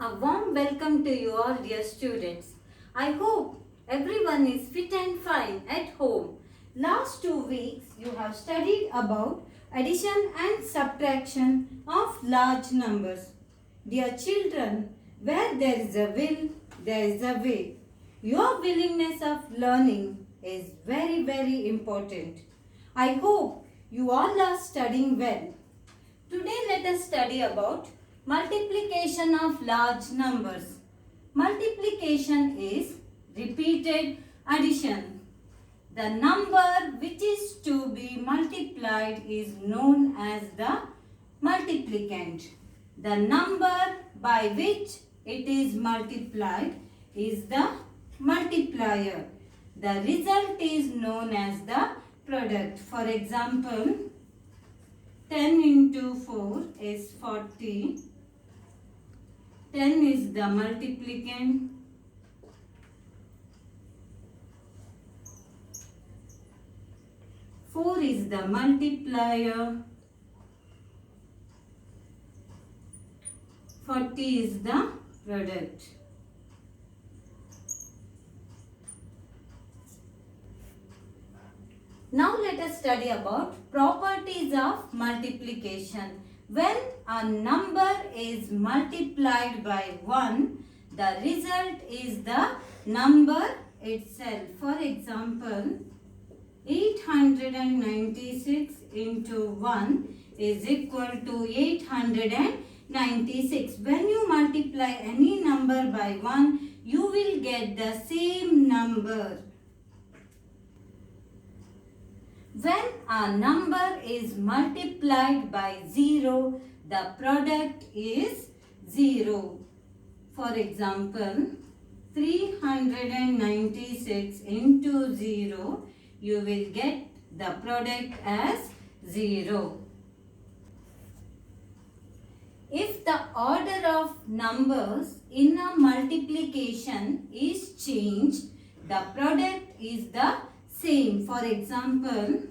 A warm welcome to you all, dear students. I hope everyone is fit and fine at home. Last 2 weeks you have studied about addition and subtraction of large numbers. Dear children, where there is a will, there is a way. Your willingness of learning is very important. I hope you all are studying well. Today let us study about multiplication of large numbers. Multiplication is repeated addition. The number which is to be multiplied is known as the multiplicand. The number by which it is multiplied is the multiplier. The result is known as the product. For example, 10 into 4 is 40. 10 is the multiplicand. 4 is the multiplier. 40 is the product. Now let us study about properties of multiplication. When a number is multiplied by 1, the result is the number itself. For example, 896 into 1 is equal to 896. When you multiply any number by 1, you will get the same number. When a number is multiplied by 0, the product is 0. For example, 396 into 0, you will get the product as 0. If the order of numbers in a multiplication is changed, the product is the same. For example,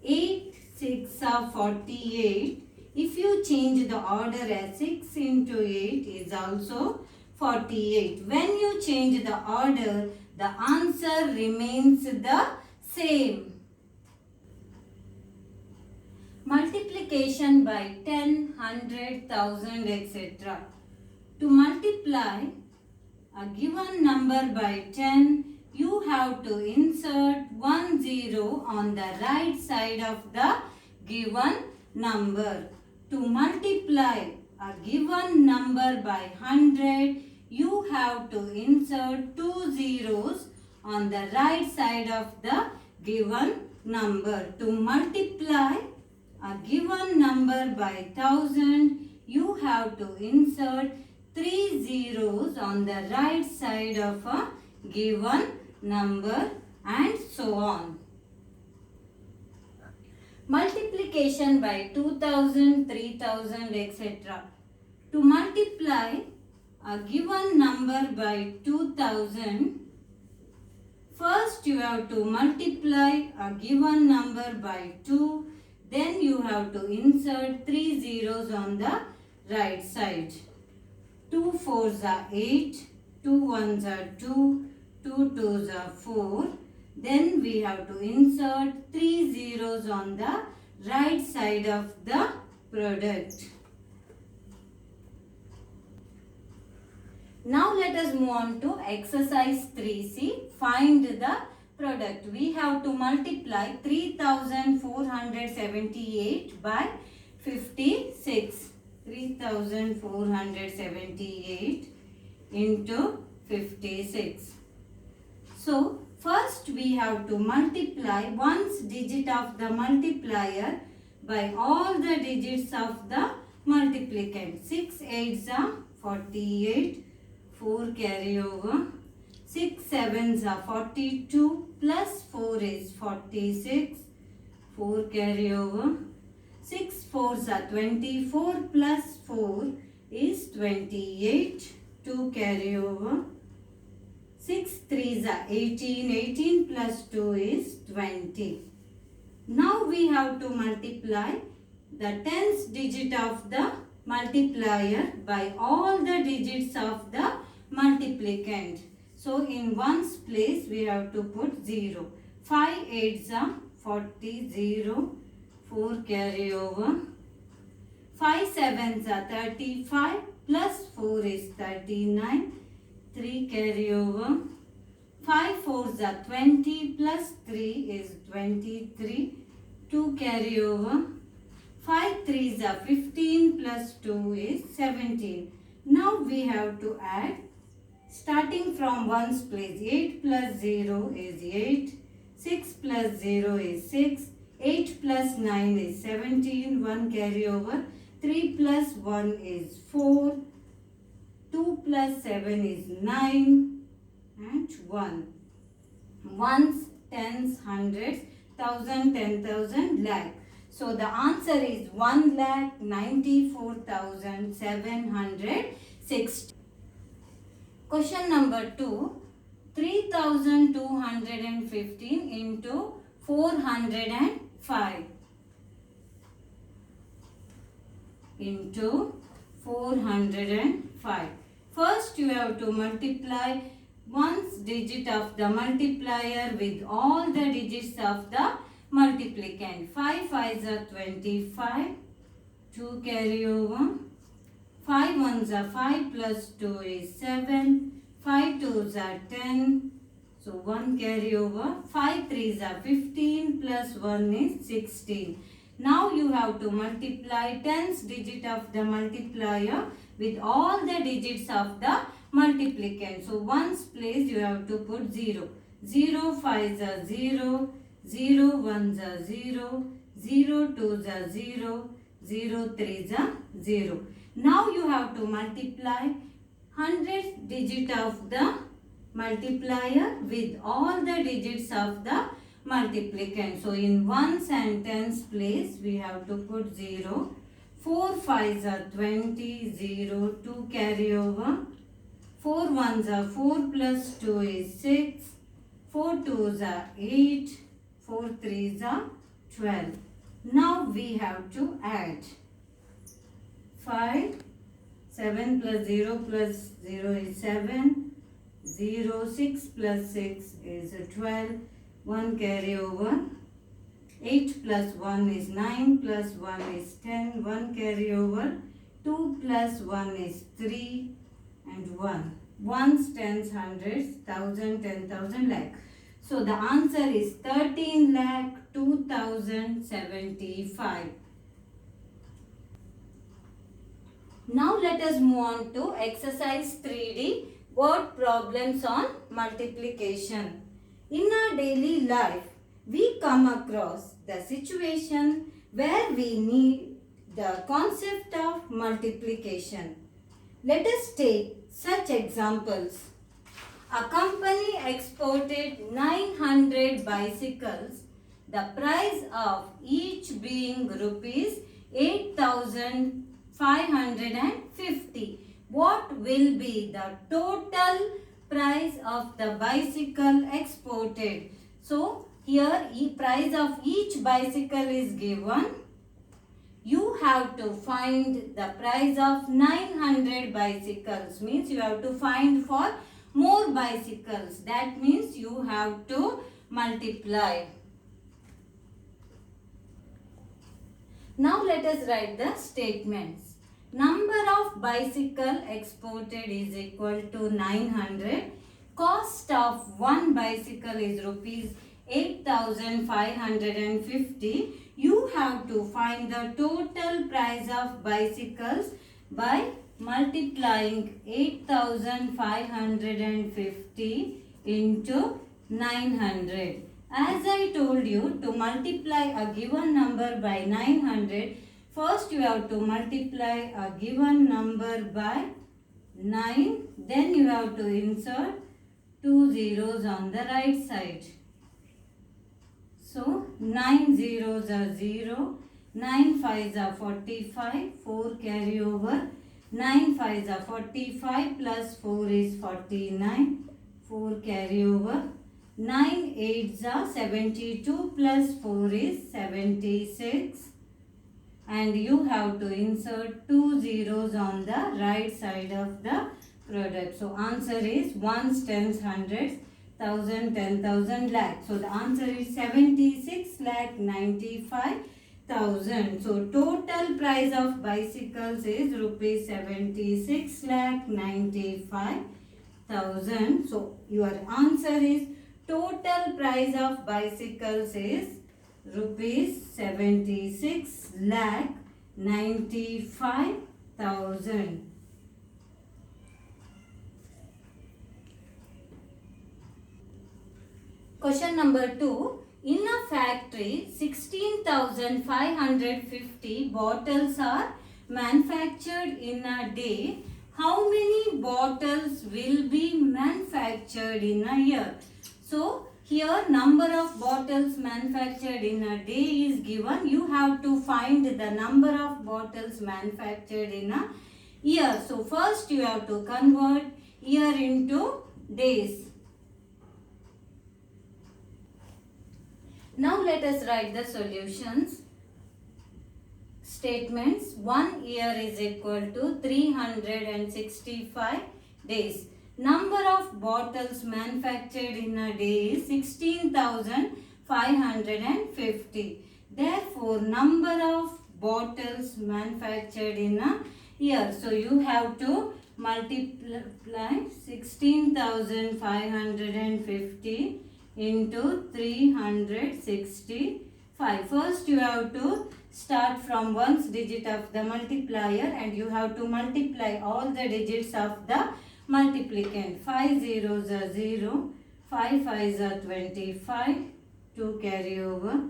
8 6 are 48. If you change the order as 6 into 8 is also 48. When you change the order, the answer remains the same. Multiplication by 10, 100, 1000, etc. To multiply a given number by 10, you have to insert 1 0 on the right side of the given number. To multiply a given number by 100, you have to insert 2 zeros on the right side of the given number. To multiply a given number by 1000, you have to insert 3 zeros on the right side of a given number, and so on. Multiplication by 2000, 3000, etc. To multiply a given number by 2000, first you have to multiply a given number by 2, then you have to insert 3 zeros on the right side. 2 4s are 8, 2 1s are 2, 2 2s are 4. Then we have to insert 3 zeros on the right side of the product. Now let us move on to exercise 3C. Find the product. We have to multiply 3478 by 56. 3478 into 56. So, first we have to multiply one's digit of the multiplier by all the digits of the multiplicand. 6 8s are 48, 4 carry over. 6 7s are 42, plus 4 is 46, 4 carry over. 6 4s are 24, plus 4 is 28, 2 carry over. 6 3s are 18, 18 plus 2 is 20. Now we have to multiply the tens digit of the multiplier by all the digits of the multiplicand. So in ones place we have to put 0. 5 8s are 40, 0, 4 carry over. 5 7s are 35 plus 4 is 39, 3 carry over. 5 4s are 20 plus 3 is 23, 2 carry over. 5 3s are 15 plus 2 is 17. Now we have to add, starting from ones place. 8 plus 0 is 8, 6 plus 0 is 6, 8 plus 9 is 17, 1 carry over. 3 plus 1 is 4, 2 plus 7 is 9 and 1. Ones, tens, hundreds, thousand, 10,000, lakh. So the answer is 1,94,760. Question number 2. 3,215 into 405 into 405. First you have to multiply ones digit of the multiplier with all the digits of the multiplicand. 5 5s are 25, 2 carry over. 5 1s are 5 plus 2 is 7, 5 2s are 10, so 1 carry over. 5 3s are 15 plus 1 is 16. Now you have to multiply tens digit of the multiplier with all the digits of the multiplicand. So ones place you have to put 0. 0 5s are 0, 0 1s are 0, 0 2s are 0, 0 3s are 0. Now you have to multiply 100th digit of the multiplier with all the digits of the multiplicand. So in ones and tens place we have to put 0. 4 5s are 20, 0, 2 carry over. 4 1s are 4 plus 2 is 6, 4 2s are 8, 4 3s are 12. Now we have to add 5, 7 plus 0 is 7, 0, 6 plus 6 is 12, 1 carry over. 8 plus 1 is 9 plus 1 is 10, 1 carry over. 2 plus 1 is 3 and 1. Ones, tens, hundreds, thousand, 10,000, lakh. So the answer is 13,02,075. Now let us move on to exercise 3D, word problems on multiplication. In our daily life, we come across the situation where we need the concept of multiplication. Let us take such examples. A company exported 900 bicycles, the price of each being rupees 8,550. What will be the total price of the bicycle exported? So, here price of each bicycle is given. You have to find the price of 900 bicycles. Means you have to find for more bicycles. That means you have to multiply. Now let us write the statements. Number of bicycle exported is equal to 900. Cost of one bicycle is rupees 8,550. You have to find the total price of bicycles by multiplying 8,550 into 900. As I told you, to multiply a given number by 900, first you have to multiply a given number by 9. Then you have to insert 2 zeros on the right side. So 9 zeros are 0, 9 5s are 45, 4 carry over, 9 5s are 45 plus 4 is 49, 4 carry over, 9 8s are 72 plus 4 is 76, and you have to insert 2 zeros on the right side of the product. So answer is ones, tens, hundreds, thousand, 10,000, lakh. So the answer is 76,95,000. So total price of bicycles is rupees 76,95,000. So your answer is total price of bicycles is rupees 76,95,000. Question number 2. In a factory, 16,550 bottles are manufactured in a day. How many bottles will be manufactured in a year? So, here number of bottles manufactured in a day is given. You have to find the number of bottles manufactured in a year. So, first you have to convert year into days. Now let us write the solutions. Statements. 1 year is equal to 365 days. Number of bottles manufactured in a day is 16,550. Therefore, number of bottles manufactured in a year. So, you have to multiply 16,550 into 365. First you have to start from ones digit of the multiplier and you have to multiply all the digits of the multiplicand. 5 zeros are 0, 5 fives are 25, 2 carry over.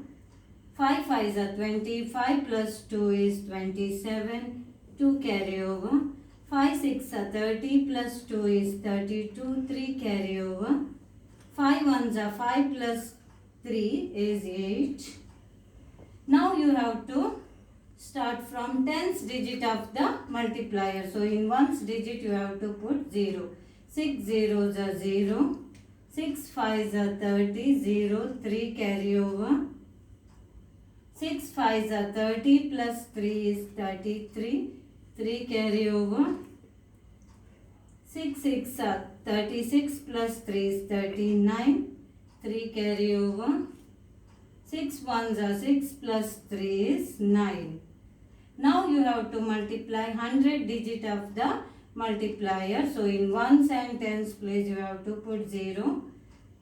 5 fives are 25 plus 2 is 27, 2 carry over. 5 6 are 30 plus 2 is 32, 3 carry over. 5 ones are 5 plus 3 is 8. Now you have to start from tens digit of the multiplier. So in ones digit you have to put 0. 6 zeros are 0. 6 fives are 30. 0. 3 carry over. 6 fives are 30 plus 3 is 33. 3 carry over. 6 6 are 36 plus 3 is 39. 3 carry over. 6 ones are 6 plus 3 is 9. Now you have to multiply 100 digit of the multiplier. So in ones and tens place you have to put 0.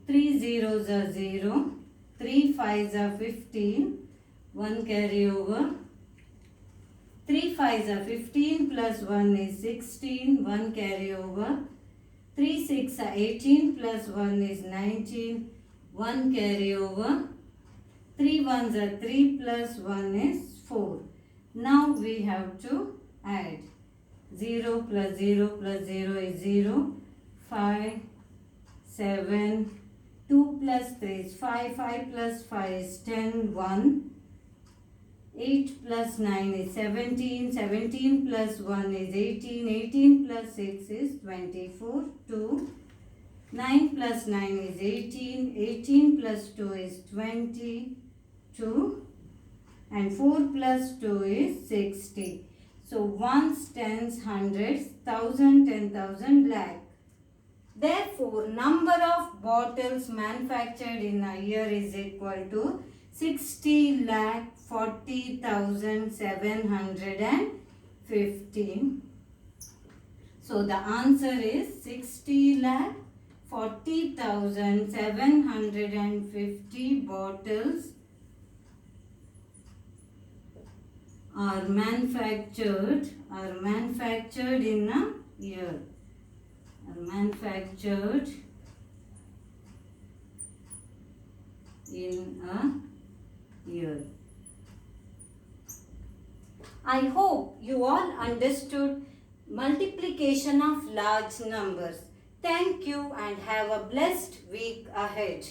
3 zeros are 0. 3 fives are 15. 1 carry over. 3 fives are 15 plus 1 is 16. 1 carry over. 3 6 are 18 plus 1 is 19. 1 carry over. 3 ones are 3 plus 1 is 4. Now we have to add 0 plus 0 plus 0 is 0. 5, 7, 2 plus 3 is 5. 5 plus 5 is 10. 1. 8 plus 9 is 17. 17 plus 1 is 18. 18 plus 6 is 24. 2. 9 plus 9 is 18. 18 plus 2 is 22. And 4 plus 2 is 60. So ones, tens, hundreds, thousand, 10,000, lakh. Therefore, number of bottles manufactured in a year is equal to 60,40,715. So the answer is 60,40,750 bottles are manufactured in a year. Are manufactured in a year. I hope you all understood multiplication of large numbers. Thank you and have a blessed week ahead.